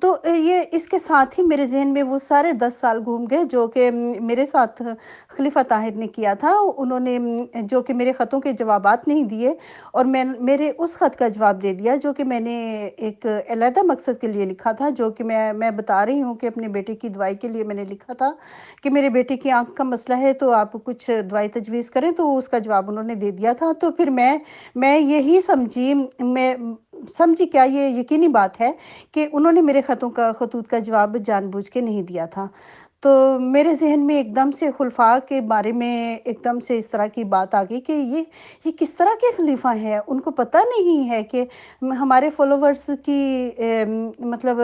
تو یہ اس کے ساتھ ہی میرے ذہن میں وہ سارے 10 سال گھوم گئے جو کہ میرے ساتھ خلیفہ طاہر نے کیا تھا۔ انہوں نے جو کہ میرے خطوں کے جوابات نہیں دیے، اور میرے اس خط کا جواب دے دیا جو کہ میں نے ایک علیحدہ مقصد کے لیے لکھا تھا، جو کہ میں بتا رہی ہوں کہ اپنے بیٹے کی دوائی کے لیے میں نے لکھا تھا کہ میرے بیٹے کی آنکھ کا مسئلہ ہے تو آپ کچھ دوائی تجویز کریں، تو اس کا جواب انہوں نے دے دیا تھا۔ تو پھر میں یہی سمجھی کیا یہ یقینی بات ہے کہ انہوں نے میرے خطوط کا جواب جان بوجھ کے نہیں دیا تھا۔ تو میرے ذہن میں ایک دم سے خلفاء کے بارے میں ایک دم سے اس طرح کی بات آ گئی کہ یہ کس طرح کے خلیفہ ہیں، ان کو پتہ نہیں ہے کہ ہمارے فالوورز کی مطلب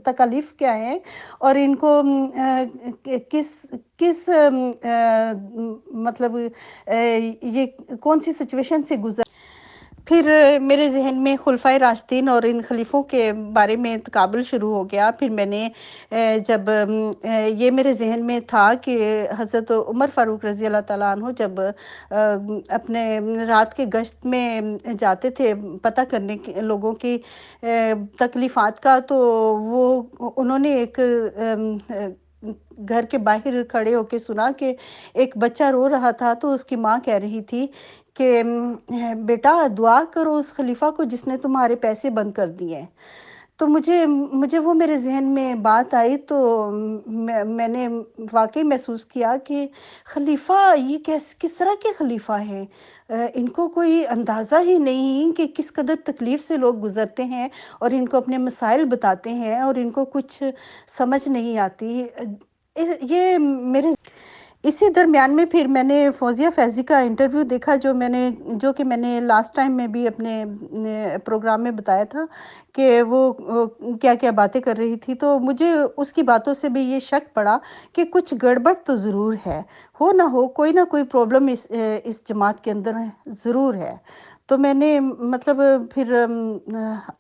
تکالیف کیا ہیں، اور ان کو کس مطلب یہ کون سی سچویشن سے گزر۔ پھر میرے ذہن میں خلفائے راشدین اور ان خلیفوں کے بارے میں تقابل شروع ہو گیا۔ پھر میں نے جب یہ میرے ذہن میں تھا کہ حضرت عمر فاروق رضی اللہ تعالیٰ عنہ جب اپنے رات کے گشت میں جاتے تھے پتہ کرنے کے لوگوں کی تکلیفات کا، تو انہوں نے ایک گھر کے باہر کھڑے ہو کے سنا کہ ایک بچہ رو رہا تھا، تو اس کی ماں کہہ رہی تھی کہ بیٹا دعا کرو اس خلیفہ کو جس نے تمہارے پیسے بند کر دیے۔ تو مجھے وہ میرے ذہن میں بات آئی، تو میں نے واقعی محسوس کیا کہ خلیفہ یہ کس طرح کے خلیفہ ہیں، ان کو کوئی اندازہ ہی نہیں کہ کس قدر تکلیف سے لوگ گزرتے ہیں، اور ان کو اپنے مسائل بتاتے ہیں اور ان کو کچھ سمجھ نہیں آتی۔ یہ میرے اسی درمیان میں پھر میں نے فوزیہ فیضی کا انٹرویو دیکھا، جو کہ میں نے لاسٹ ٹائم میں بھی اپنے پروگرام میں بتایا تھا کہ وہ کیا کیا باتیں کر رہی تھی۔ تو مجھے اس کی باتوں سے بھی یہ شک پڑا کہ کچھ گڑبڑ تو ضرور ہے، ہو نہ ہو کوئی نہ کوئی پرابلم اس جماعت کے اندر ضرور ہے۔ تو میں نے مطلب پھر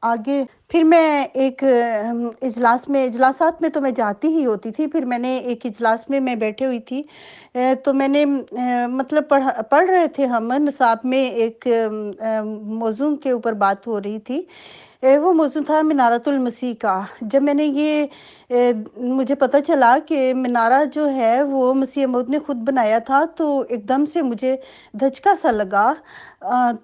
آگے پھر میں ایک اجلاسات میں تو میں جاتی ہی ہوتی تھی۔ پھر میں نے ایک اجلاس میں بیٹھے ہوئی تھی، تو میں نے مطلب پڑھ رہے تھے ہم نصاب میں ایک موضوع کے اوپر بات ہو رہی تھی، وہ موضوع تھا منارۃ المسیح کا۔ جب میں نے مجھے پتہ چلا کہ منارہ جو ہے وہ مسیح موعود نے خود بنایا تھا، تو ایک دم سے مجھے دھچکا سا لگا۔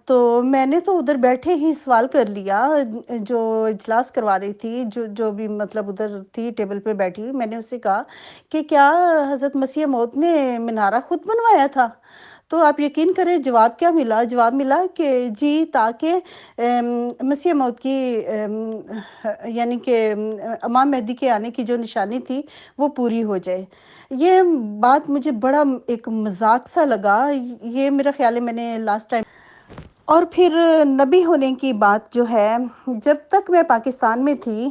تو میں نے تو ادھر بیٹھے ہی سوال کر لیا، جو اجلاس کروا رہی تھی، جو بھی مطلب ادھر تھی ٹیبل پہ بیٹھی ہوئی، میں نے اس سے کہا کہ کیا حضرت مسیح موعود نے منارہ خود بنوایا تھا؟ تو آپ یقین کریں جواب کیا ملا؟ جواب ملا کہ جی، تاکہ مسیح موعود کی یعنی کہ امام مہدی کے آنے کی جو نشانی تھی وہ پوری ہو جائے۔ یہ بات مجھے بڑا ایک مذاق سا لگا، یہ میرا خیال ہے میں نے لاسٹ ٹائم۔ اور پھر نبی ہونے کی بات جو ہے، جب تک میں پاکستان میں تھی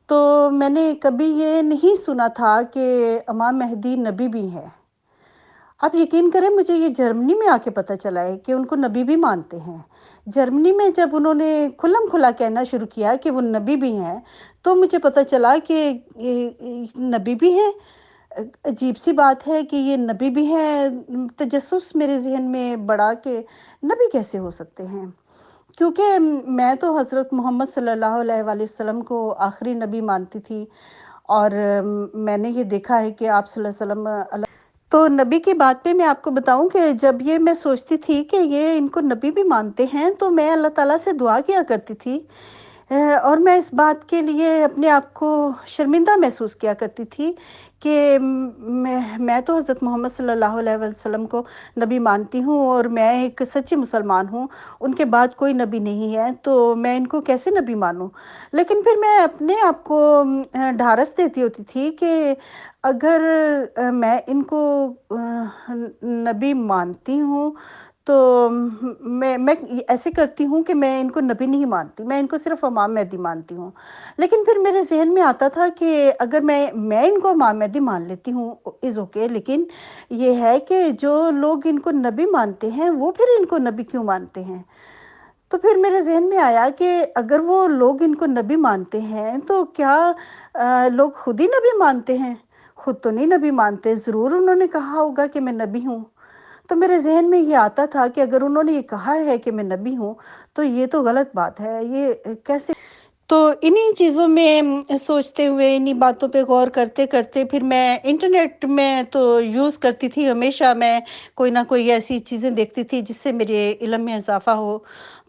تو میں نے کبھی یہ نہیں سنا تھا کہ امام مہدی نبی بھی ہے۔ آپ یقین کریں مجھے یہ جرمنی میں آ کے پتہ چلا ہے کہ ان کو نبی بھی مانتے ہیں۔ جرمنی میں جب انہوں نے کھلم کھلا کہنا شروع کیا کہ وہ نبی بھی ہیں، تو مجھے پتہ چلا کہ نبی بھی ہیں۔ عجیب سی بات ہے کہ یہ نبی بھی ہیں۔ تجسس میرے ذہن میں بڑھا کہ نبی کیسے ہو سکتے ہیں، کیونکہ میں تو حضرت محمد صلی اللہ علیہ وآلہ وسلم کو آخری نبی مانتی تھی، اور میں نے یہ دیکھا ہے کہ آپ صلی اللہ علیہ وسلم تو نبی کی بات پہ میں آپ کو بتاؤں کہ جب یہ میں سوچتی تھی کہ یہ ان کو نبی بھی مانتے ہیں، تو میں اللہ تعالیٰ سے دعا کیا کرتی تھی، اور میں اس بات کے لیے اپنے آپ کو شرمندہ محسوس کیا کرتی تھی کہ میں تو حضرت محمد صلی اللہ علیہ وسلم کو نبی مانتی ہوں، اور میں ایک سچی مسلمان ہوں، ان کے بعد کوئی نبی نہیں ہے، تو میں ان کو کیسے نبی مانوں؟ لیکن پھر میں اپنے آپ کو ڈھارس دیتی ہوتی تھی کہ اگر میں ان کو نبی مانتی ہوں تو میں ایسے کرتی ہوں کہ میں ان کو نبی نہیں مانتی، میں ان کو صرف امام مہدی مانتی ہوں۔ لیکن پھر میرے ذہن میں آتا تھا کہ اگر میں ان کو امام مہدی مان لیتی ہوں از اوکے، لیکن یہ ہے کہ جو لوگ ان کو نبی مانتے ہیں وہ پھر ان کو نبی کیوں مانتے ہیں؟ تو پھر میرے ذہن میں آیا کہ اگر وہ لوگ ان کو نبی مانتے ہیں تو کیا لوگ خود ہی نبی مانتے ہیں؟ خود تو نہیں نبی مانتے، ضرور انہوں نے کہا ہوگا کہ میں نبی ہوں۔ تو میرے ذہن میں یہ آتا تھا کہ اگر انہوں نے یہ کہا ہے کہ میں نبی ہوں تو یہ تو غلط بات ہے، یہ کیسے؟ تو انہی چیزوں میں سوچتے ہوئے، انہی باتوں پہ غور کرتے کرتے پھر میں انٹرنیٹ میں تو یوز کرتی تھی ہمیشہ، میں کوئی نہ کوئی ایسی چیزیں دیکھتی تھی جس سے میرے علم میں اضافہ ہو۔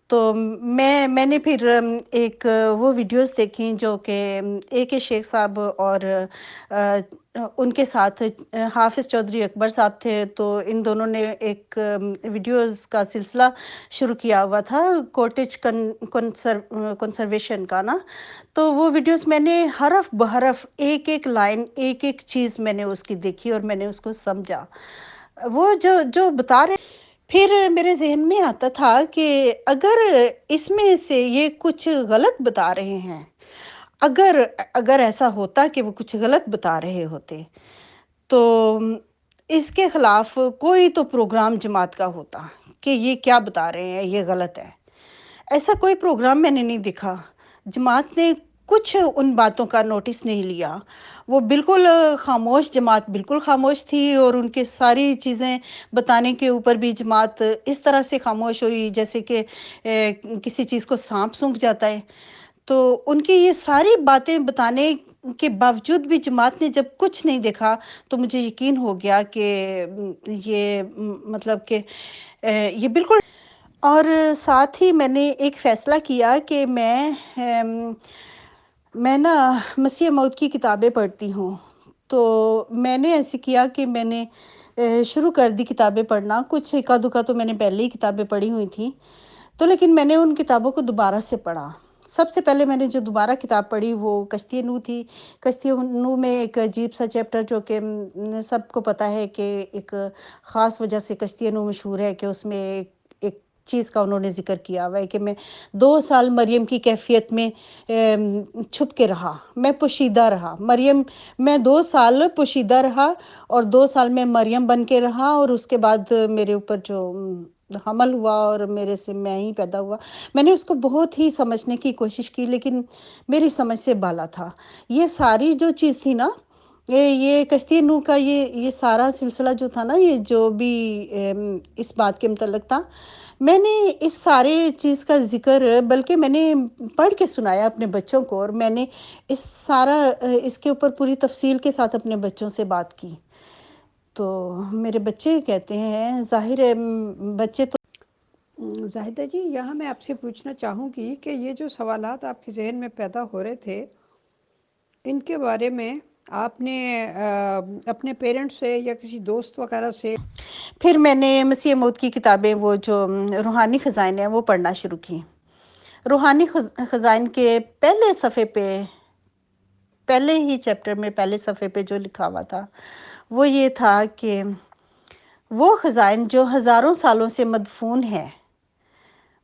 تو میں نے پھر ایک وہ ویڈیوز دیکھیں جو کہ اے کے شیخ صاحب اور ان کے ساتھ حافظ چودھری اکبر صاحب تھے، تو ان دونوں نے ایک ویڈیوز کا سلسلہ شروع کیا ہوا تھا کوٹیج کنسرویشن کا نا۔ تو وہ ویڈیوز میں نے حرف بحرف ایک ایک لائن، ایک ایک چیز میں نے اس کی دیکھی اور میں نے اس کو سمجھا، وہ جو بتا رہے۔ پھر میرے ذہن میں آتا تھا کہ اگر اس میں سے یہ کچھ غلط بتا رہے ہیں، اگر ایسا ہوتا کہ وہ کچھ غلط بتا رہے ہوتے تو اس کے خلاف کوئی تو پروگرام جماعت کا ہوتا کہ یہ کیا بتا رہے ہیں، یہ غلط ہے۔ ایسا کوئی پروگرام میں نے نہیں دیکھا، جماعت نے کچھ ان باتوں کا نوٹس نہیں لیا، وہ بالکل خاموش، جماعت بالکل خاموش تھی، اور ان کے ساری چیزیں بتانے کے اوپر بھی جماعت اس طرح سے خاموش ہوئی جیسے کہ کسی چیز کو سانپ سونکھ جاتا ہے۔ تو ان کی یہ ساری باتیں بتانے کے باوجود بھی جماعت نے جب کچھ نہیں دیکھا تو مجھے یقین ہو گیا کہ یہ مطلب کہ یہ بالکل۔ اور ساتھ ہی میں نے ایک فیصلہ کیا کہ میں نا مسیح موعود کی کتابیں پڑھتی ہوں، تو میں نے ایسے کیا کہ میں نے شروع کر دی کتابیں پڑھنا، کچھ اکا دکا تو میں نے پہلے ہی کتابیں پڑھی ہوئی تھیں، تو لیکن میں نے ان کتابوں کو دوبارہ سے پڑھا۔ سب سے پہلے میں نے جو دوبارہ کتاب پڑھی وہ کشتی نوح تھی۔ کشتی نوح میں ایک عجیب سا چیپٹر جو کہ سب کو پتہ ہے کہ ایک خاص وجہ سے کشتی نوح مشہور ہے کہ اس میں ایک چیز کا انہوں نے ذکر کیا ہوا ہے کہ میں 2 سال مریم کی کیفیت میں چھپ کے رہا، میں پوشیدہ رہا، میں 2 سال پوشیدہ رہا اور 2 سال میں مریم بن کے رہا، اور اس کے بعد میرے اوپر جو حمل ہوا اور میرے سے میں ہی پیدا ہوا۔ میں نے اس کو بہت ہی سمجھنے کی کوشش کی لیکن میری سمجھ سے بالا تھا۔ یہ ساری جو چیز تھی نا، یہ کشتی نوح کا یہ سارا سلسلہ جو تھا نا، یہ جو بھی اس بات کے متعلق تھا، میں نے اس سارے چیز کا ذکر بلکہ میں نے پڑھ کے سنایا اپنے بچوں کو، اور میں نے اس کے اوپر پوری تفصیل کے ساتھ اپنے بچوں سے بات کی۔ تو میرے بچے کہتے ہیں، ظاہر ہے بچے تو زاہدہ جی، یہاں میں آپ سے پوچھنا چاہوں گی کہ یہ جو سوالات آپ کے ذہن میں پیدا ہو رہے تھے، ان کے بارے میں آپ نے اپنے پیرنٹس سے یا کسی دوست وغیرہ سے؟ پھر میں نے مسیح موعود کی کتابیں، وہ جو روحانی خزائن ہیں، وہ پڑھنا شروع کی۔ روحانی خزائن کے پہلے صفحے پہ، پہلے ہی چیپٹر میں پہلے صفحے پہ جو لکھا ہوا تھا وہ یہ تھا کہ وہ خزائن جو ہزاروں سالوں سے مدفون ہے،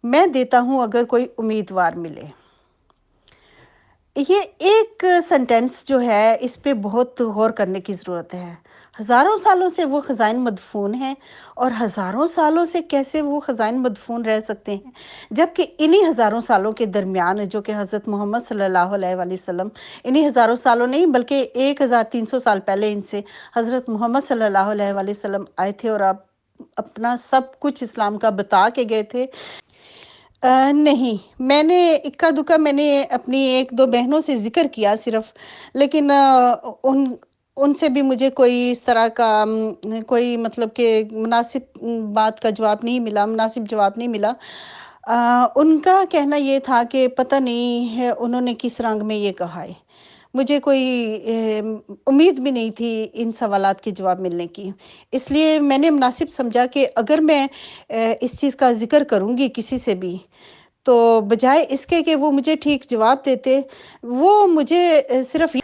میں دیتا ہوں اگر کوئی امیدوار ملے۔ یہ ایک سنٹینس جو ہے اس پہ بہت غور کرنے کی ضرورت ہے۔ ہزاروں سالوں سے وہ خزائن مدفون ہیں، اور ہزاروں سالوں سے کیسے وہ خزائن مدفون رہ سکتے ہیں، جبکہ انہی ہزاروں سالوں کے درمیان جو کہ حضرت محمد صلی اللہ علیہ وآلہ وسلم، انہی ہزاروں سالوں نہیں بلکہ 1300 سال پہلے ان سے حضرت محمد صلی اللہ علیہ وآلہ وسلم آئے تھے اور اپنا سب کچھ اسلام کا بتا کے گئے تھے۔ نہیں، میں نے اکا دکا میں نے اپنی 1-2 بہنوں سے ذکر کیا صرف، لیکن ان سے بھی مجھے کوئی اس طرح کا کوئی مطلب کہ مناسب بات کا جواب نہیں ملا، مناسب جواب نہیں ملا۔ ان کا کہنا یہ تھا کہ پتہ نہیں ہے انہوں نے کس رنگ میں یہ کہا ہے۔ مجھے کوئی امید بھی نہیں تھی ان سوالات کے جواب ملنے کی، اس لیے میں نے مناسب سمجھا کہ اگر میں اس چیز کا ذکر کروں گی کسی سے بھی تو بجائے اس کے کہ وہ مجھے ٹھیک جواب دیتے، وہ مجھے صرف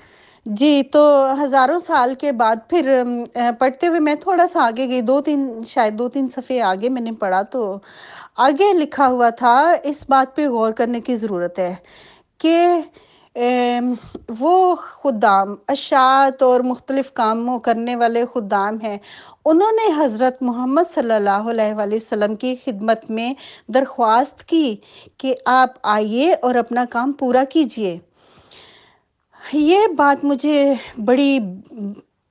جی۔ تو ہزاروں سال کے بعد پھر پڑھتے ہوئے میں تھوڑا سا آگے گئی، شاید 2-3 صفحے آگے میں نے پڑھا، تو آگے لکھا ہوا تھا، اس بات پہ غور کرنے کی ضرورت ہے کہ وہ خدام، اشاعت اور مختلف کاموں کرنے والے خدام ہیں، انہوں نے حضرت محمد صلی اللہ علیہ وآلہ وسلم کی خدمت میں درخواست کی کہ آپ آئیے اور اپنا کام پورا کیجئے۔ یہ بات مجھے بڑی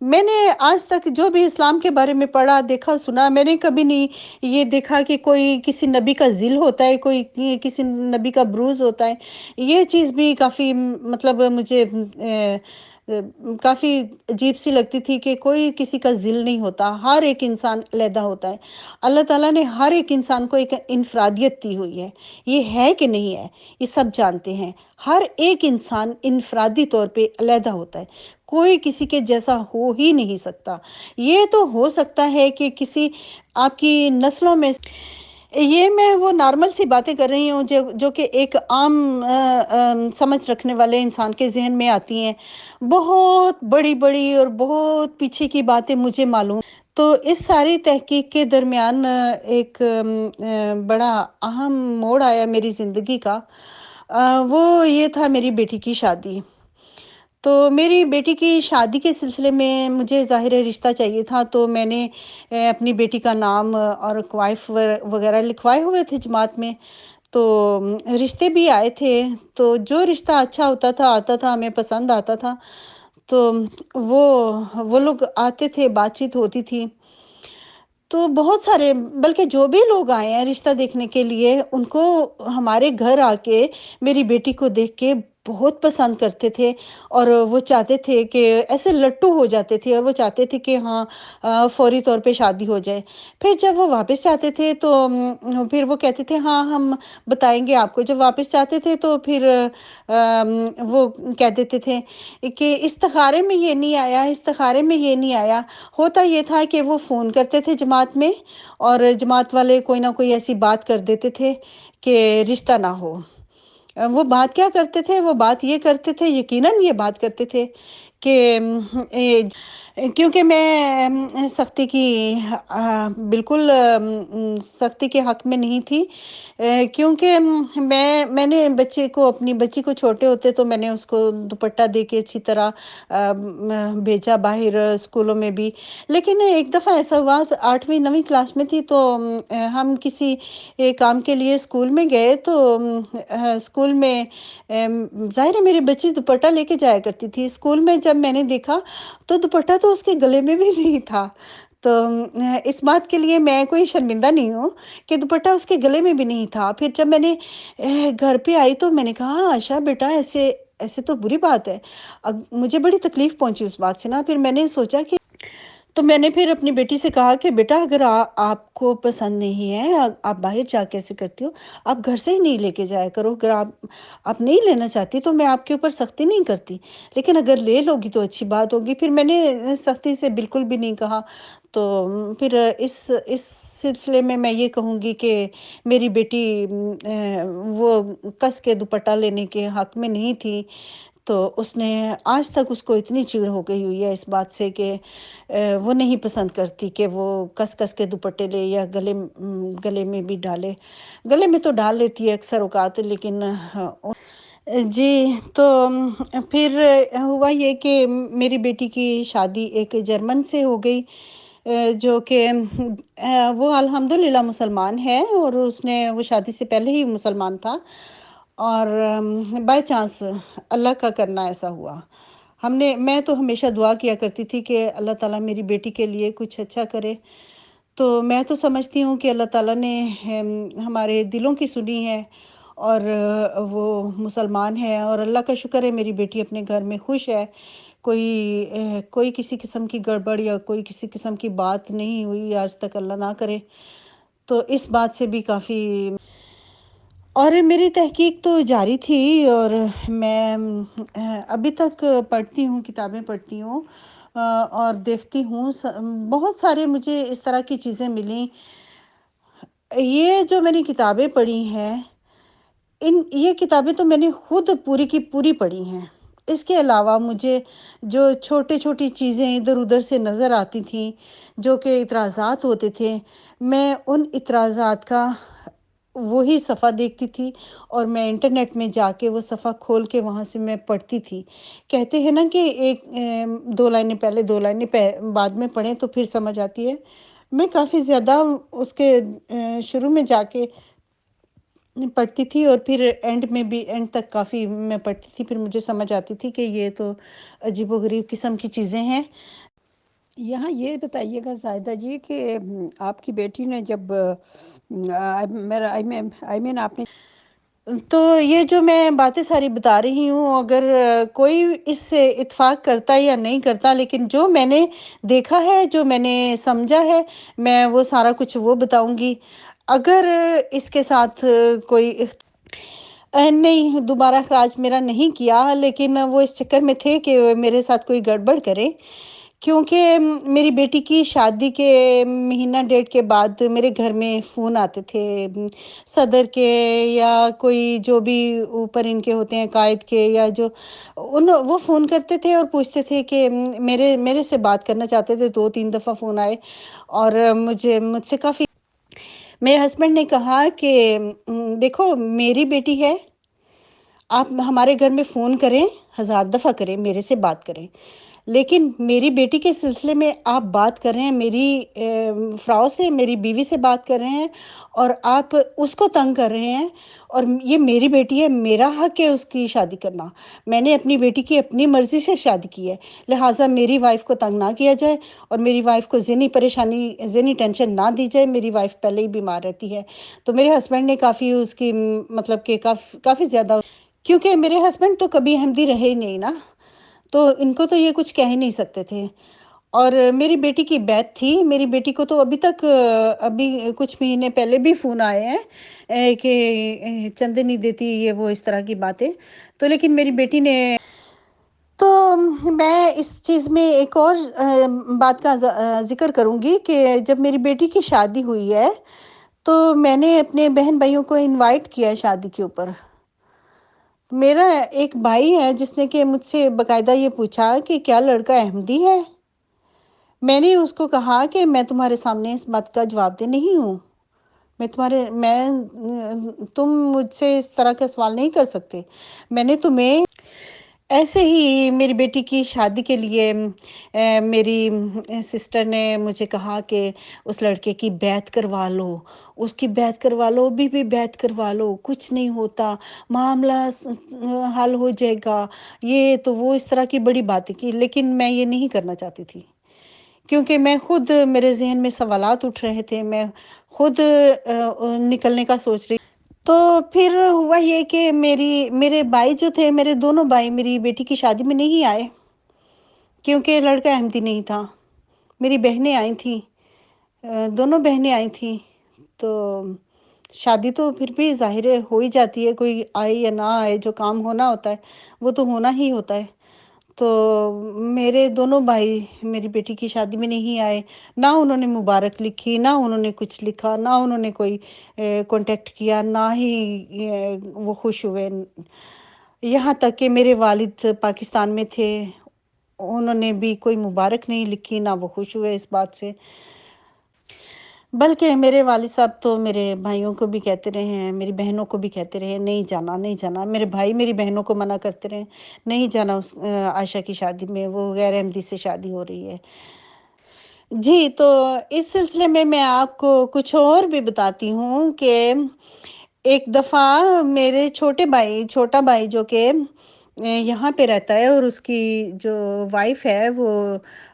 میں نے آج تک جو بھی اسلام کے بارے میں پڑھا دیکھا سنا، میں نے کبھی نہیں یہ دیکھا کہ کوئی کسی نبی کا ذل ہوتا ہے، کوئی کسی نبی کا بروز ہوتا ہے۔ یہ چیز بھی کافی مطلب مجھے کافی عجیب سی لگتی تھی کہ کوئی کسی کا ذل نہیں ہوتا، ہر ایک انسان علیحدہ ہوتا ہے۔ اللہ تعالیٰ نے ہر ایک انسان کو ایک انفرادیت دی ہوئی ہے، یہ ہے کہ نہیں ہے یہ سب جانتے ہیں۔ ہر ایک انسان انفرادی طور پہ علیحدہ ہوتا ہے، کوئی کسی کے جیسا ہو ہی نہیں سکتا۔ یہ تو ہو سکتا ہے کہ کسی آپ کی نسلوں میں، یہ میں وہ نارمل سی باتیں کر رہی ہوں جو کہ ایک عام سمجھ رکھنے والے انسان کے ذہن میں آتی ہیں۔ بہت بڑی بڑی اور بہت پیچھے کی باتیں مجھے معلوم، تو اس ساری تحقیق کے درمیان ایک بڑا اہم موڑ آیا میری زندگی کا، وہ یہ تھا میری بیٹی کی شادی۔ تو میری بیٹی کی شادی کے سلسلے میں مجھے ظاہر رشتہ چاہیے تھا، تو میں نے اپنی بیٹی کا نام اور کوائف وغیرہ لکھوائے ہوئے تھے جماعت میں، تو رشتے بھی آئے تھے۔ تو جو رشتہ اچھا ہوتا تھا آتا تھا، ہمیں پسند آتا تھا، تو وہ لوگ آتے تھے، بات چیت ہوتی تھی۔ تو بہت سارے، بلکہ جو بھی لوگ آئے ہیں رشتہ دیکھنے کے لیے، ان کو ہمارے گھر آ کے میری بیٹی کو دیکھ کے بہت پسند کرتے تھے، اور وہ چاہتے تھے کہ ایسے لٹو ہو جاتے تھے، اور وہ چاہتے تھے کہ ہاں فوری طور پہ شادی ہو جائے۔ پھر جب وہ واپس جاتے تھے تو پھر وہ کہتے تھے ہاں ہم بتائیں گے آپ کو۔ جب واپس جاتے تھے تو پھر وہ کہہ دیتے تھے کہ استخارے میں یہ نہیں آیا، استخارے میں یہ نہیں آیا۔ ہوتا یہ تھا کہ وہ فون کرتے تھے جماعت میں، اور جماعت والے کوئی نہ کوئی ایسی بات کر دیتے تھے کہ رشتہ نہ ہو۔ وہ بات کیا کرتے تھے؟ وہ بات یہ کرتے تھے، یقیناً یہ بات کرتے تھے کہ کیونکہ میں سختی کی بالکل سختی کے حق میں نہیں تھی، کیونکہ میں نے بچے کو، اپنی بچی کو چھوٹے ہوتے تو میں نے اس کو دوپٹہ دے کے اچھی طرح بھیجا باہر اسکولوں میں بھی۔ لیکن ایک دفعہ ایسا ہوا، 8ویں 9ویں کلاس میں تھی، تو ہم کسی کام کے لیے اسکول میں گئے، تو اسکول میں ظاہر ہے میری بچی دوپٹہ لے کے جایا کرتی تھی اسکول میں۔ جب میں نے دیکھا تو دوپٹہ تو اس کے گلے میں بھی نہیں تھا۔ تو اس بات کے لیے میں کوئی شرمندہ نہیں ہوں کہ دوپٹہ اس کے گلے میں بھی نہیں تھا۔ پھر جب میں نے گھر پہ آئی تو میں نے کہا عائشہ بیٹا ایسے تو بری بات ہے۔ مجھے بڑی تکلیف پہنچی اس بات سے نا۔ پھر میں نے سوچا کہ، تو میں نے پھر اپنی بیٹی سے کہا کہ بیٹا اگر آپ کو پسند نہیں ہے، آپ باہر جا کیسے کرتی ہو، آپ گھر سے ہی نہیں لے کے جایا کرو۔ اگر آپ نہیں لینا چاہتی تو میں آپ کے اوپر سختی نہیں کرتی، لیکن اگر لے لو گی تو اچھی بات ہوگی۔ پھر میں نے سختی سے بالکل بھی نہیں کہا۔ تو پھر اس سلسلے میں یہ کہوں گی کہ میری بیٹی وہ کس کے دوپٹہ لینے کے حق میں نہیں تھی۔ تو اس نے آج تک، اس کو اتنی چڑ ہو گئی ہوئی ہے اس بات سے کہ وہ نہیں پسند کرتی کہ وہ کس کے دوپٹے لے یا گلے میں بھی ڈالے۔ گلے میں تو ڈال لیتی ہے اکثر اوقات، لیکن جی۔ تو پھر ہوا یہ کہ میری بیٹی کی شادی ایک جرمن سے ہو گئی، جو کہ وہ الحمدللہ مسلمان ہے، اور اس نے وہ شادی سے پہلے ہی مسلمان تھا، اور بائی چانس اللہ کا کرنا ایسا ہوا۔ میں تو ہمیشہ دعا کیا کرتی تھی کہ اللہ تعالیٰ میری بیٹی کے لیے کچھ اچھا کرے۔ تو میں تو سمجھتی ہوں کہ اللہ تعالیٰ نے ہمارے دلوں کی سنی ہے، اور وہ مسلمان ہے، اور اللہ کا شکر ہے میری بیٹی اپنے گھر میں خوش ہے۔ کوئی کسی قسم کی گڑبڑ یا کوئی کسی قسم کی بات نہیں ہوئی آج تک، اللہ نہ کرے۔ تو اس بات سے بھی کافی، اور میری تحقیق تو جاری تھی، اور میں ابھی تک پڑھتی ہوں، کتابیں پڑھتی ہوں اور دیکھتی ہوں۔ بہت سارے مجھے اس طرح کی چیزیں ملیں۔ یہ جو میں نے کتابیں پڑھی ہیں، یہ کتابیں تو میں نے خود پوری کی پوری پڑھی ہیں۔ اس کے علاوہ مجھے جو چھوٹی چیزیں ادھر ادھر سے نظر آتی تھیں، جو کہ اعتراضات ہوتے تھے، میں ان اعتراضات کا وہی صفحہ دیکھتی تھی، اور میں انٹرنیٹ میں جا کے وہ صفحہ کھول کے وہاں سے میں پڑھتی تھی۔ کہتے ہیں نا کہ ایک 2 لائنیں پہلے 2 لائنیں بعد میں پڑھیں تو پھر سمجھ آتی ہے۔ میں کافی زیادہ اس کے شروع میں جا کے پڑھتی تھی، اور پھر اینڈ تک کافی میں پڑھتی تھی، پھر مجھے سمجھ آتی تھی کہ یہ تو عجیب و غریب قسم کی چیزیں ہیں۔ یہاں یہ بتائیے گا زاہدہ جی کہ آپ کی بیٹی نے جب میرا آئی مین آپ نے تو یہ جو میں باتیں ساری بتا رہی ہوں، اگر کوئی اس سے اتفاق کرتا ہے یا نہیں کرتا، لیکن جو میں نے دیکھا ہے، جو میں نے سمجھا ہے، میں وہ سارا کچھ وہ بتاؤں گی۔ اگر اس کے ساتھ کوئی نہیں، دوبارہ اخراج میرا نہیں کیا، لیکن وہ اس چکر میں تھے کہ میرے ساتھ کوئی گڑبڑ کرے، کیونکہ میری بیٹی کی شادی کے مہینہ ڈیڑھ کے بعد میرے گھر میں فون آتے تھے، صدر کے یا کوئی جو بھی اوپر ان کے ہوتے ہیں قائد کے، یا جو وہ فون کرتے تھے اور پوچھتے تھے کہ میرے سے بات کرنا چاہتے تھے۔ 2-3 دفعہ فون آئے اور مجھ سے کافی، میرے ہسبینڈ نے کہا کہ دیکھو میری بیٹی ہے، آپ ہمارے گھر میں فون کریں، 1000 دفعہ کریں، میرے سے بات کریں، لیکن میری بیٹی کے سلسلے میں آپ بات کر رہے ہیں، میری فراو سے، میری بیوی سے بات کر رہے ہیں اور آپ اس کو تنگ کر رہے ہیں، اور یہ میری بیٹی ہے، میرا حق ہے اس کی شادی کرنا، میں نے اپنی بیٹی کی اپنی مرضی سے شادی کی ہے، لہٰذا میری وائف کو تنگ نہ کیا جائے اور میری وائف کو ذہنی پریشانی، ذہنی ٹینشن نہ دی جائے، میری وائف پہلے ہی بیمار رہتی ہے۔ تو میرے ہسبینڈ نے کافی اس کی مطلب کہ کافی زیادہ، کیونکہ میرے ہسبینڈ تو کبھی احمدی رہے ہی نہیں نا، تو ان کو تو یہ کچھ کہہ ہی نہیں سکتے تھے۔ اور میری بیٹی کی بیعت تھی، میری بیٹی کو تو ابھی تک ابھی کچھ مہینے پہلے بھی فون آئے ہیں کہ چندے نہیں دیتی، یہ وہ اس طرح کی باتیں، تو لیکن میری بیٹی نے، تو میں اس چیز میں ایک اور بات کا ذکر کروں گی کہ جب میری بیٹی کی شادی ہوئی ہے تو میں نے اپنے بہن بھائیوں کو انوائٹ کیا ہے شادی کے اوپر۔ میرا ایک بھائی ہے جس نے کہ مجھ سے باقاعدہ یہ پوچھا کہ کیا لڑکا احمدی ہے؟ میں نے اس کو کہا کہ میں تمہارے سامنے اس بات کا جواب دہ نہیں ہوں، تم مجھ سے اس طرح کا سوال نہیں کر سکتے۔ میں نے تمہیں ایسے ہی میری بیٹی کی شادی کے لیے میری سسٹر نے مجھے کہا کہ اس لڑکے کی بیعت کروا لو، اس کی بیعت کروا لو، بھی بیعت کروا لو، کچھ نہیں ہوتا، معاملہ حل ہو جائے گا، یہ تو وہ اس طرح کی بڑی باتیں کی، لیکن میں یہ نہیں کرنا چاہتی تھی، کیونکہ میں خود، میرے ذہن میں سوالات اٹھ رہے تھے، میں خود نکلنے کا سوچ رہی۔ تو پھر ہوا یہ کہ میرے بھائی جو تھے، میرے دونوں بھائی میری بیٹی کی شادی میں نہیں آئے، کیونکہ لڑکا احمدی نہیں تھا۔ میری بہنیں آئی تھیں، دونوں بہنیں آئی تھیں، تو شادی تو پھر بھی ظاہر ہو ہی جاتی ہے، کوئی آئے یا نہ آئے، جو کام ہونا ہوتا ہے وہ تو ہونا ہی ہوتا ہے۔ تو میرے دونوں بھائی میری بیٹی کی شادی میں نہیں آئے، نہ انہوں نے مبارک لکھی، نہ انہوں نے کچھ لکھا، نہ انہوں نے کوئی کانٹیکٹ کیا، نہ ہی وہ خوش ہوئے۔ یہاں تک کہ میرے والد پاکستان میں تھے، انہوں نے بھی کوئی مبارک نہیں لکھی، نہ وہ خوش ہوئے اس بات سے، بلکہ میرے والد صاحب تو میرے بھائیوں کو بھی کہتے رہے ہیں، میری بہنوں کو بھی کہتے رہے ہیں نہیں جانا نہیں جانا، میرے بھائی میری بہنوں کو منع کرتے رہے نہیں جانا اس عائشہ کی شادی میں، وہ غیر احمدی سے شادی ہو رہی ہے۔ جی، تو اس سلسلے میں آپ کو کچھ اور بھی بتاتی ہوں کہ ایک دفعہ میرے چھوٹا بھائی جو کہ یہاں پہ رہتا ہے، اور اس کی جو وائف ہے وہ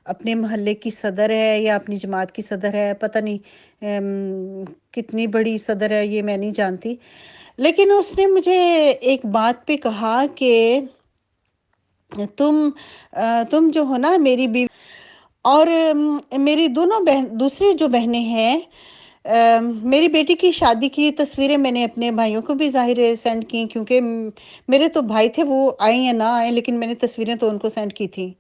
اپنے محلے کی صدر ہے یا اپنی جماعت کی صدر ہے، پتہ نہیں کتنی بڑی صدر ہے یہ میں نہیں جانتی، لیکن اس نے مجھے ایک بات پہ کہا کہ تم جو ہو نا میری بیوی، اور میری دوسری جو بہنیں ہیں، میری بیٹی کی شادی کی تصویریں میں نے اپنے بھائیوں کو بھی ظاہر سینڈ کی، کیونکہ میرے تو بھائی تھے، وہ آئیں یا نہ آئیں، لیکن میں نے تصویریں تو ان کو سینڈ کی تھی۔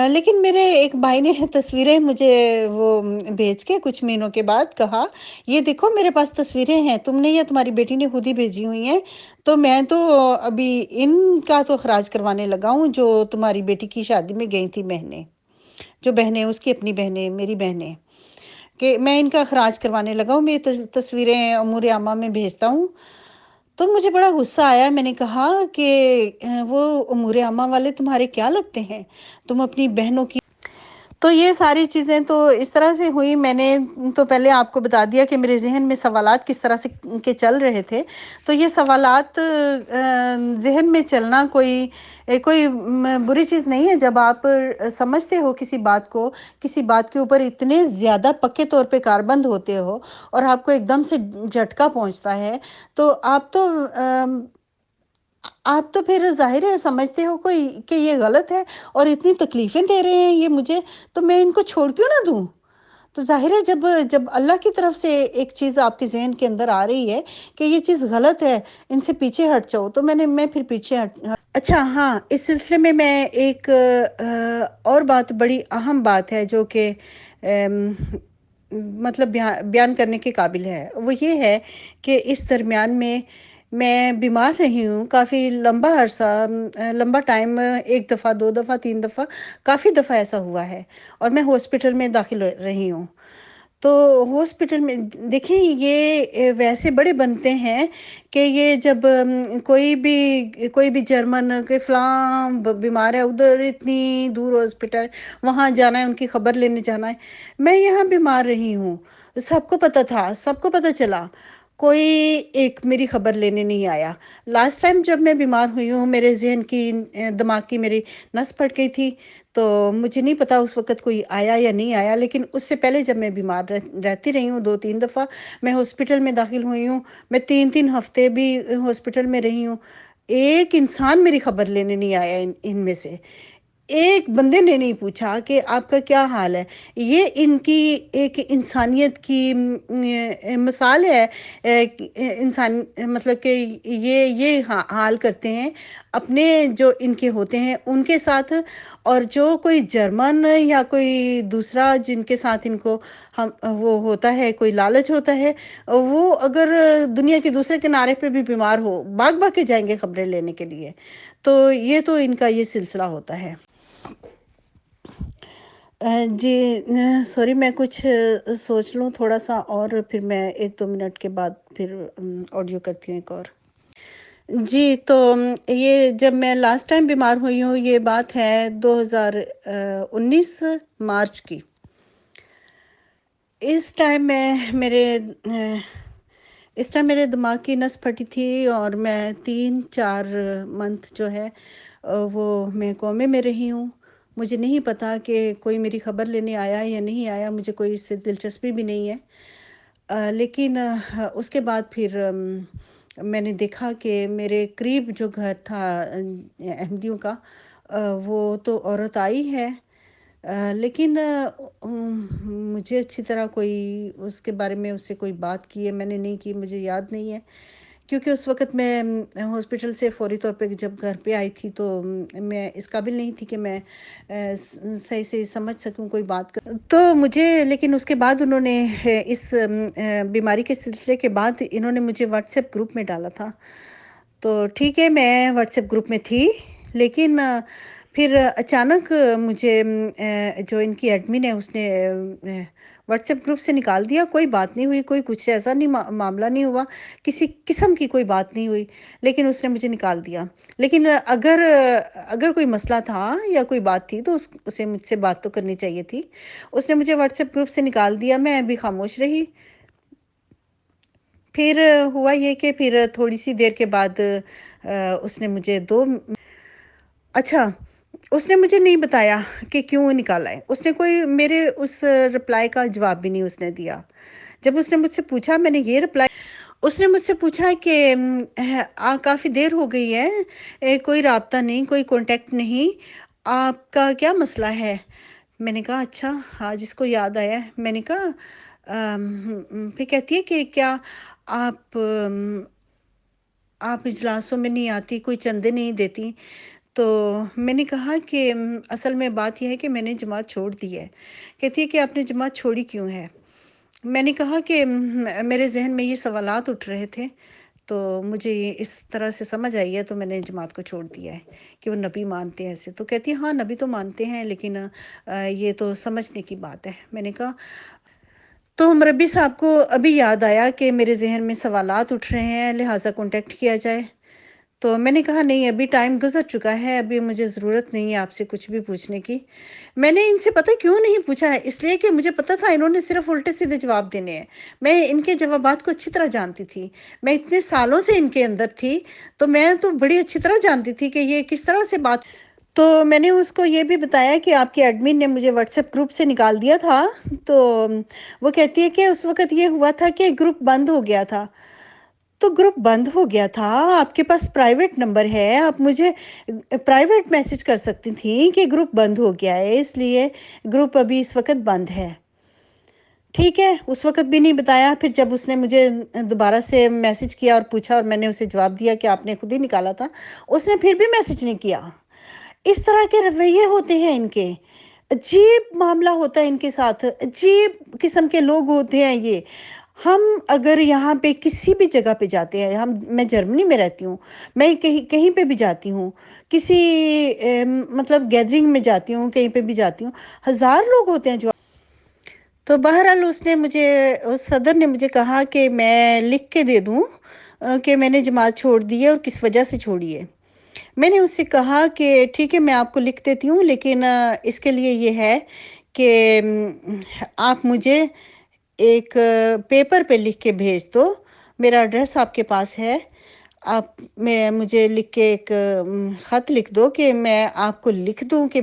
لیکن میرے ایک بھائی نے تصویریں مجھے وہ بھیج کے کچھ مہینوں کے بعد کہا یہ دیکھو میرے پاس تصویریں ہیں، تم نے یا تمہاری بیٹی نے خود ہی بھیجی ہوئی ہیں، تو میں تو ابھی ان کا تو اخراج کروانے لگا ہوں جو تمہاری بیٹی کی شادی میں گئی تھی بہنیں، جو بہنیں اس کی اپنی بہنیں، میری بہنیں، کہ میں ان کا اخراج کروانے لگا ہوں، میں تصویریں امور عامہ میں بھیجتا ہوں۔ تو مجھے بڑا غصہ آیا، میں نے کہا کہ وہ امور عامہ والے تمہارے کیا لگتے ہیں؟ تم اپنی بہنوں کی تو یہ ساری چیزیں تو اس طرح سے ہوئی. میں نے تو پہلے آپ کو بتا دیا کہ میرے ذہن میں سوالات کس طرح سے کے چل رہے تھے. تو یہ سوالات ذہن میں چلنا کوئی بری چیز نہیں ہے. جب آپ سمجھتے ہو کسی بات کے اوپر اتنے زیادہ پکے طور پہ کاربند ہوتے ہو اور آپ کو ایک دم سے جھٹکا پہنچتا ہے تو آپ تو پھر ظاہر ہے سمجھتے ہو کہ یہ غلط ہے اور اتنی تکلیفیں دے رہے ہیں یہ مجھے, تو میں ان کو چھوڑ کیوں نہ دوں. تو ظاہر ہے جب اللہ کی طرف سے ایک چیز آپ کے ذہن کے اندر آ رہی ہے کہ یہ چیز غلط ہے, ان سے پیچھے ہٹ جاؤ, تو میں پھر پیچھے اچھا ہاں, اس سلسلے میں ایک اور بات, بڑی اہم بات ہے جو کہ مطلب بیان کرنے کے قابل ہے, وہ یہ ہے کہ اس درمیان میں بیمار رہی ہوں کافی لمبا عرصہ, لمبا ٹائم, 1 دفعہ 2 دفعہ 3 دفعہ, کافی دفعہ ایسا ہوا ہے, اور میں ہاسپٹل میں داخل رہی ہوں. تو ہاسپٹل میں دیکھیں یہ ویسے بڑے بنتے ہیں کہ یہ جب کوئی بھی جرمن کہ فلاں بیمار ہے, ادھر اتنی دور ہاسپٹل, وہاں جانا ہے, ان کی خبر لینے جانا ہے. میں یہاں بیمار رہی ہوں, سب کو پتا تھا, سب کو پتا چلا, کوئی ایک میری خبر لینے نہیں آیا. لاسٹ ٹائم جب میں بیمار ہوئی ہوں, میرے ذہن کی, دماغ کی میری نس پھٹ گئی تھی, تو مجھے نہیں پتا اس وقت کوئی آیا یا نہیں آیا, لیکن اس سے پہلے جب میں بیمار رہتی رہی ہوں 2-3 دفعہ میں ہاسپٹل میں داخل ہوئی ہوں, میں 3 ہفتے بھی ہاسپٹل میں رہی ہوں, ایک انسان میری خبر لینے نہیں آیا. ان میں سے ایک بندے نے نہیں پوچھا کہ آپ کا کیا حال ہے. یہ ان کی ایک انسانیت کی مثال ہے. انسان مطلب کہ یہ حال کرتے ہیں اپنے جو ان کے ہوتے ہیں ان کے ساتھ, اور جو کوئی جرمن یا کوئی دوسرا جن کے ساتھ ان کو وہ ہوتا ہے, کوئی لالچ ہوتا ہے, وہ اگر دنیا کے دوسرے کنارے پہ بھی بیمار ہو, بھاگ کے جائیں گے خبریں لینے کے لیے. تو یہ تو ان کا یہ سلسلہ ہوتا ہے. جی سوری, میں کچھ سوچ لوں تھوڑا سا, اور پھر میں 1-2 منٹ کے بعد پھر آڈیو کرتی ہوں ایک اور. جی تو یہ جب میں لاسٹ ٹائم بیمار ہوئی ہوں, یہ بات ہے 2019 مارچ کی. اس ٹائم میرے دماغ کی نس پھٹی تھی, اور میں 3-4 منتھ جو ہے وہ میں کومے میں رہی ہوں. مجھے نہیں پتا کہ کوئی میری خبر لینے آیا یا نہیں آیا, مجھے کوئی اس سے دلچسپی بھی نہیں ہے. لیکن اس کے بعد پھر میں نے دیکھا کہ میرے قریب جو گھر تھا احمدیوں کا, وہ تو عورت آئی ہے, لیکن مجھے اچھی طرح کوئی اس کے بارے میں اس سے کوئی بات کی ہے میں نے نہیں کی, مجھے یاد نہیں ہے, کیونکہ اس وقت میں ہاسپٹل سے فوری طور پہ جب گھر پہ آئی تھی تو میں اس قابل نہیں تھی کہ میں صحیح سے سمجھ سکوں کوئی بات کر. تو مجھے لیکن اس کے بعد انہوں نے اس بیماری کے سلسلے کے بعد انہوں نے مجھے واٹس ایپ گروپ میں ڈالا تھا. تو ٹھیک ہے, میں واٹس ایپ گروپ میں تھی, لیکن پھر اچانک مجھے جو ان کی ایڈمن ہے اس نے واٹس ایپ گروپ سے نکال دیا. کوئی بات نہیں ہوئی, کوئی کچھ ایسا نہیں معاملہ نہیں ہوا, کسی قسم کی کوئی بات نہیں ہوئی, لیکن اس نے مجھے نکال دیا. لیکن اگر کوئی مسئلہ تھا یا کوئی بات تھی تو اسے مجھ سے بات تو کرنی چاہیے تھی. اس نے مجھے واٹس ایپ گروپ سے نکال دیا, میں بھی خاموش رہی. پھر ہوا یہ کہ پھر تھوڑی سی دیر کے بعد اس نے مجھے اچھا اس نے مجھے نہیں بتایا کہ کیوں نکالا ہے. اس نے کوئی میرے اس رپلائی کا جواب بھی نہیں اس نے دیا. جب اس نے مجھ سے پوچھا, میں نے یہ رپلائی, اس نے مجھ سے پوچھا کہ کافی دیر ہو گئی ہے, کوئی رابطہ نہیں, کوئی کانٹیکٹ نہیں, آپ کا کیا مسئلہ ہے. میں نے کہا اچھا آج اس کو یاد آیا. میں نے کہا پھر کہتی ہے کہ کیا آپ اجلاسوں میں نہیں آتی, کوئی چندے نہیں دیتی. تو میں نے کہا کہ اصل میں بات یہ ہے کہ میں نے جماعت چھوڑ دی ہے. کہتی ہے کہ آپ نے جماعت چھوڑی کیوں ہے. میں نے کہا کہ میرے ذہن میں یہ سوالات اٹھ رہے تھے, تو مجھے اس طرح سے سمجھ آئی ہے, تو میں نے جماعت کو چھوڑ دیا ہے کہ وہ نبی مانتے ہیں ایسے. تو کہتی ہے ہاں نبی تو مانتے ہیں, لیکن یہ تو سمجھنے کی بات ہے. میں نے کہا تو مربی صاحب کو ابھی یاد آیا کہ میرے ذہن میں سوالات اٹھ رہے ہیں, لہٰذا کانٹیکٹ کیا جائے. تو میں نے کہا نہیں ابھی ٹائم گزر چکا ہے، ابھی مجھے ضرورت نہیں ہے آپ سے کچھ بھی پوچھنے کی۔ میں نے ان سے پتہ کیوں نہیں پوچھا ہے، اس لیے کہ مجھے پتہ تھا انہوں نے صرف الٹے سیدھے جواب دینے ہیں۔ میں ان کے جوابات کو اچھی طرح جانتی تھی، میں اتنے سالوں سے ان کے اندر تھی، تو میں تو بڑی اچھی طرح جانتی تھی کہ یہ کس طرح سے بات۔ تو میں نے اس کو یہ بھی بتایا کہ آپ کے ایڈمن نے مجھے واٹس ایپ گروپ سے نکال دیا تھا، تو وہ کہتی ہے کہ اس وقت یہ ہوا تھا کہ گروپ بند ہو گیا تھا۔ تو گروپ بند ہو گیا تھا، آپ کے پاس پرائیویٹ نمبر ہے، آپ مجھے پرائیویٹ میسج کر سکتی تھیں کہ گروپ بند ہو گیا ہے، اس لیے گروپ ابھی اس وقت بند ہے۔ ٹھیک ہے، اس وقت بھی نہیں بتایا، پھر جب اس نے مجھے دوبارہ سے میسج کیا اور پوچھا اور میں نے اسے جواب دیا کہ آپ نے خود ہی نکالا تھا، اس نے پھر بھی میسج نہیں کیا۔ اس طرح کے رویے ہوتے ہیں ان کے، عجیب معاملہ ہوتا ہے ان کے ساتھ، عجیب قسم کے لوگ ہوتے ہیں یہ۔ ہم اگر یہاں پہ کسی بھی جگہ پہ جاتے ہیں، میں جرمنی میں رہتی ہوں، میں کہیں پہ بھی جاتی ہوں، کسی مطلب گیدرنگ میں جاتی ہوں، کہیں پہ بھی جاتی ہوں، ہزار لوگ ہوتے ہیں جو۔ تو بہرحال اس صدر نے مجھے کہا کہ میں لکھ کے دے دوں کہ میں نے جماعت چھوڑ دی ہے اور کس وجہ سے چھوڑی ہے۔ میں نے اس سے کہا کہ ٹھیک ہے میں آپ کو لکھ دیتی ہوں، لیکن اس کے لیے یہ ہے کہ آپ مجھے ایک پیپر پہ لکھ کے بھیج دو، میرا ایڈریس آپ کے پاس ہے، آپ مجھے لکھ کے ایک خط لکھ دو کہ میں آپ کو لکھ دوں کہ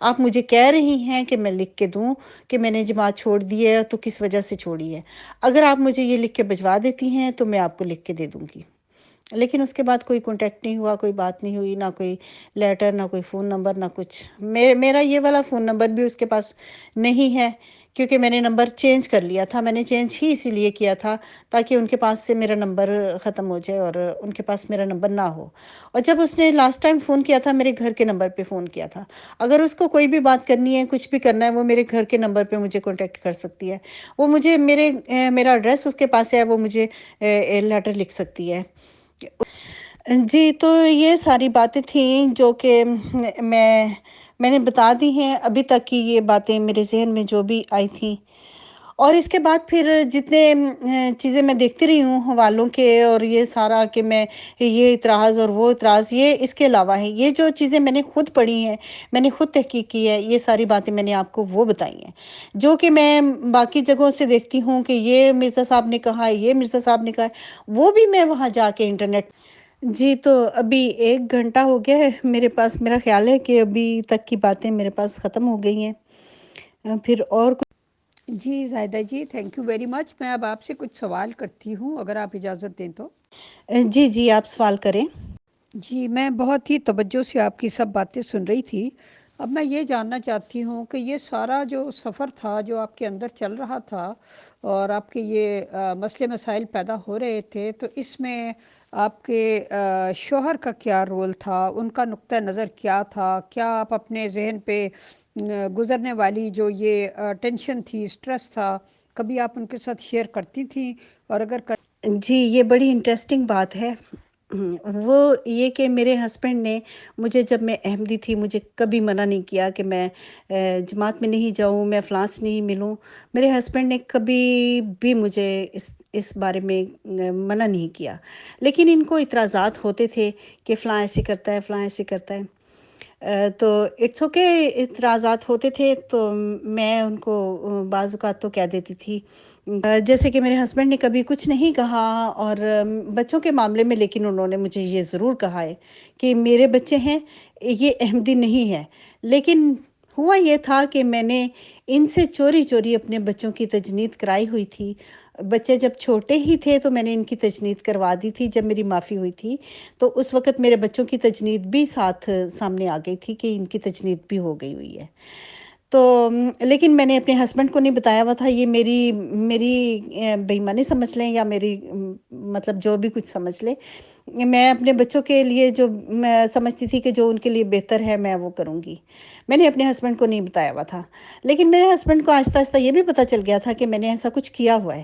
آپ مجھے کہہ رہی ہیں کہ میں لکھ کے دوں کہ میں نے جماعت چھوڑ دی ہے تو کس وجہ سے چھوڑی ہے۔ اگر آپ مجھے یہ لکھ کے بھجوا دیتی ہیں تو میں آپ کو لکھ کے دے دوں گی۔ لیکن اس کے بعد کوئی کانٹیکٹ نہیں ہوا، کوئی بات نہیں ہوئی، نہ کوئی لیٹر، نہ کوئی فون نمبر، نہ کچھ۔ میرا یہ والا فون نمبر بھی اس کے پاس نہیں ہے، کیونکہ میں نے نمبر چینج کر لیا تھا۔ میں نے چینج ہی اسی لیے کیا تھا تاکہ ان کے پاس سے میرا نمبر ختم ہو جائے اور ان کے پاس میرا نمبر نہ ہو۔ اور جب اس نے لاسٹ ٹائم فون کیا تھا میرے گھر کے نمبر پہ فون کیا تھا، اگر اس کو کوئی بھی بات کرنی ہے، کچھ بھی کرنا ہے، وہ میرے گھر کے نمبر پہ مجھے کانٹیکٹ کر سکتی ہے۔ وہ مجھے میرا ایڈریس اس کے پاس ہے، وہ مجھے لیٹر لکھ سکتی ہے۔ جی، تو یہ ساری باتیں تھیں جو کہ میں نے بتا دی ہیں ابھی تک کی، یہ باتیں میرے ذہن میں جو بھی آئی تھیں۔ اور اس کے بعد پھر جتنے چیزیں میں دیکھتی رہی ہوں حوالوں کے، اور یہ سارا کہ میں یہ اعتراض اور وہ اعتراض، یہ اس کے علاوہ ہے، یہ جو چیزیں میں نے خود پڑھی ہیں، میں نے خود تحقیق کی ہے، یہ ساری باتیں میں نے آپ کو وہ بتائی ہیں جو کہ میں باقی جگہوں سے دیکھتی ہوں کہ یہ مرزا صاحب نے کہا ہے، یہ مرزا صاحب نے کہا ہے، وہ بھی میں وہاں جا کے انٹرنیٹ۔ جی، تو ابھی 1 گھنٹہ ہو گیا ہے میرے پاس، میرا خیال ہے کہ ابھی تک کی باتیں میرے پاس ختم ہو گئی ہیں، پھر اور جی زاہدہ جی، تھینک یو ویری مچ۔ میں اب آپ سے کچھ سوال کرتی ہوں اگر آپ اجازت دیں تو۔ جی آپ سوال کریں۔ جی، میں بہت ہی توجہ سے آپ کی سب باتیں سن رہی تھی۔ اب میں یہ جاننا چاہتی ہوں کہ یہ سارا جو سفر تھا جو آپ کے اندر چل رہا تھا اور آپ کے یہ مسئلے مسائل پیدا ہو رہے تھے، تو اس میں آپ کے شوہر کا کیا رول تھا، ان کا نقطہ نظر کیا تھا؟ کیا آپ اپنے ذہن پہ گزرنے والی جو یہ ٹینشن تھی، سٹریس تھا، کبھی آپ ان کے ساتھ شیئر کرتی تھیں؟ اور اگر جی، یہ بڑی انٹرسٹنگ بات ہے۔ وہ یہ کہ میرے ہسبینڈ نے مجھے، جب میں احمدی تھی، مجھے کبھی منع نہیں کیا کہ میں جماعت میں نہیں جاؤں، میں فلاں سے نہیں ملوں۔ میرے ہسبینڈ نے کبھی بھی مجھے اس بارے میں منع نہیں کیا، لیکن ان کو اعتراضات ہوتے تھے کہ فلاں ایسے کرتا ہے، فلاں ایسے کرتا ہے۔ تو اٹس اوکے، اعتراضات ہوتے تھے تو میں ان کو بعض اوقات تو کہہ دیتی تھی، جیسے کہ میرے ہسبینڈ نے کبھی کچھ نہیں کہا، اور بچوں کے معاملے میں لیکن انہوں نے مجھے یہ ضرور کہا ہے کہ میرے بچے ہیں، یہ احمدی نہیں ہے۔ لیکن ہوا یہ تھا کہ میں نے ان سے چوری چوری اپنے بچوں کی تجنید کرائی ہوئی تھی۔ بچے جب چھوٹے ہی تھے تو میں نے ان کی تجنید کروا دی تھی۔ جب میری معافی ہوئی تھی تو اس وقت میرے بچوں کی تجنید بھی ساتھ سامنے آ گئی تھی کہ ان کی تجنید بھی ہو گئی ہوئی ہے۔ تو لیکن میں نے اپنے ہسبینڈ کو نہیں بتایا ہوا تھا۔ یہ میری بے ایمانی سمجھ لیں یا میری مطلب جو بھی کچھ سمجھ لیں، میں اپنے بچوں کے لیے جو میں سمجھتی تھی کہ جو ان کے لیے بہتر ہے میں وہ کروں گی۔ میں نے اپنے ہسبینڈ کو نہیں بتایا ہوا تھا، لیکن میرے ہسبینڈ کو آہستہ آہستہ یہ بھی پتہ چل گیا تھا کہ میں نے ایسا کچھ کیا ہوا ہے۔